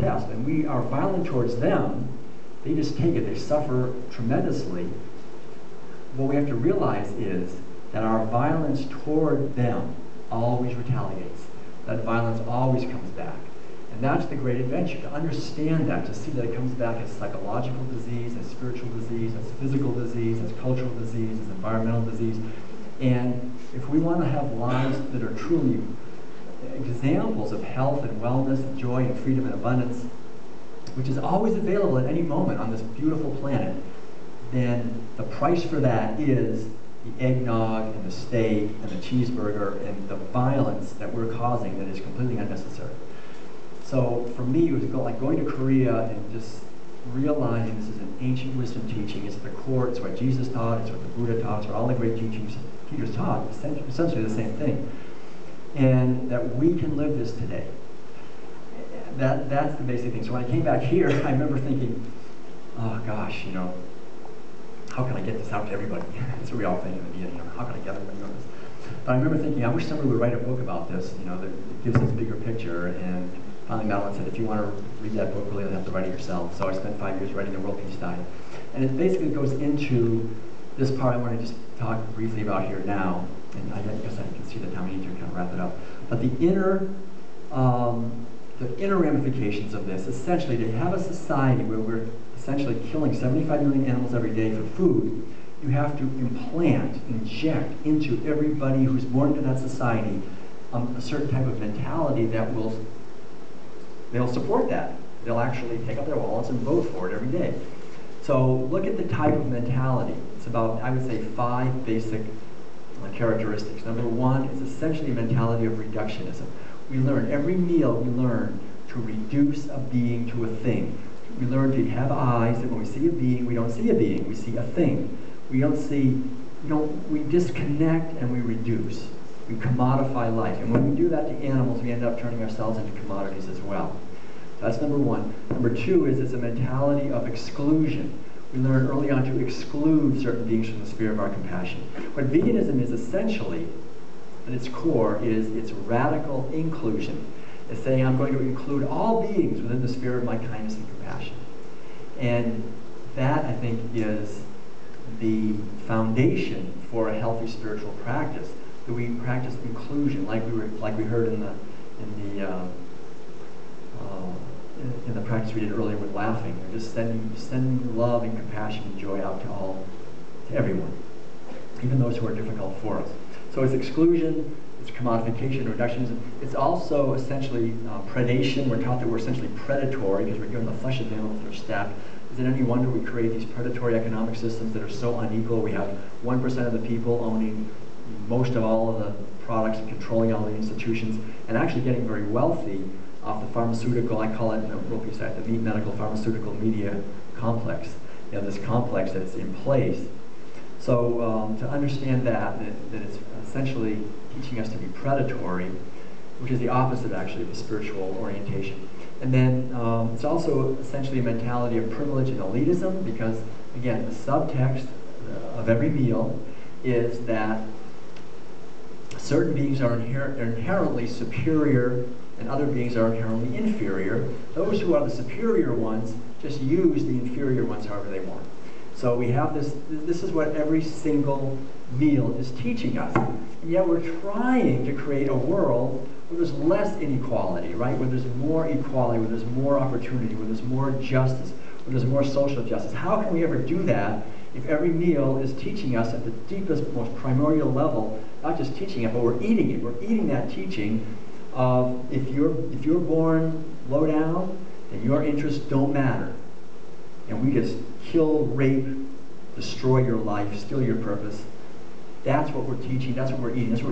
test, and we are violent towards them, they just take it. They suffer tremendously. What we have to realize is that our violence toward them always retaliates. That violence always comes back. And that's the great adventure, to understand that, to see that it comes back as psychological disease, as spiritual disease, as physical disease, as cultural disease, as environmental disease. And if we want to have lives that are truly examples of health and wellness and joy and freedom and abundance, which is always available at any moment on this beautiful planet, then the price for that is the eggnog and the steak and the cheeseburger and the violence that we're causing that is completely unnecessary. So for me, it was like going to Korea and just realizing this is an ancient wisdom teaching. It's at the core. It's what Jesus taught. It's what the Buddha taught. It's what all the great teachers taught. Essentially the same thing. And that we can live this today. That's the basic thing. So when I came back here, I remember thinking, oh gosh, how can I get this out to everybody? That's what we all think in the beginning. How can I get everybody on this? But I remember thinking, I wish somebody would write a book about this, that gives this bigger picture. And finally Madeline said, if you want to read that book, really, you'll have to write it yourself. So I spent 5 years writing the World Peace Diet. And it basically goes into this part I want to just talk briefly about here now. And I guess I can see the time I need to kind of wrap it up. But the inner ramifications of this, essentially, to have a society where we're essentially killing 75 million animals every day for food, you have to inject into everybody who's born into that society a certain type of mentality that they'll support that. They'll actually take up their wallets and vote for it every day. So look at the type of mentality. It's about, I would say, 5 basic characteristics. Number 1 is essentially a mentality of reductionism. We learn, every meal we learn to reduce a being to a thing. We learn to have eyes, that when we see a being, we don't see a being, we see a thing. We disconnect and we reduce. We commodify life. And when we do that to animals, we end up turning ourselves into commodities as well. That's number 1. Number 2 is it's a mentality of exclusion. We learn early on to exclude certain beings from the sphere of our compassion. What veganism is essentially, at its core, is its radical inclusion. It's saying I'm going to include all beings within the sphere of my kindness and compassion. And that, I think, is the foundation for a healthy spiritual practice. That we practice inclusion, like we heard in the practice we did earlier with laughing. We're just sending love and compassion and joy out to everyone, even those who are difficult for us. So it's exclusion, it's commodification, reductionism. It's also essentially predation. We're taught that we're essentially predatory because we're given the flesh of animals that are stabbed. Is it any wonder we create these predatory economic systems that are so unequal? We have 1% of the people owning most of all of the products and controlling all the institutions, and actually getting very wealthy off the pharmaceutical, I call it in the World Peace Diet, the meat medical pharmaceutical media complex. This complex that's in place. So to understand that it's essentially teaching us to be predatory, which is the opposite actually of the spiritual orientation. And then it's also essentially a mentality of privilege and elitism, because again, the subtext of every meal is that certain beings are inherently superior and other beings are inherently inferior. Those who are the superior ones just use the inferior ones however they want. So we have this is what every single meal is teaching us. And yet we're trying to create a world where there's less inequality, right? Where there's more equality, where there's more opportunity, where there's more justice, where there's more social justice. How can we ever do that if every meal is teaching us at the deepest, most primordial level, not just teaching it, but we're eating it. We're eating that teaching of if you're born low down, then your interests don't matter. And we just kill, rape, destroy your life, steal your purpose. That's what we're teaching, that's what we're eating, that's what we're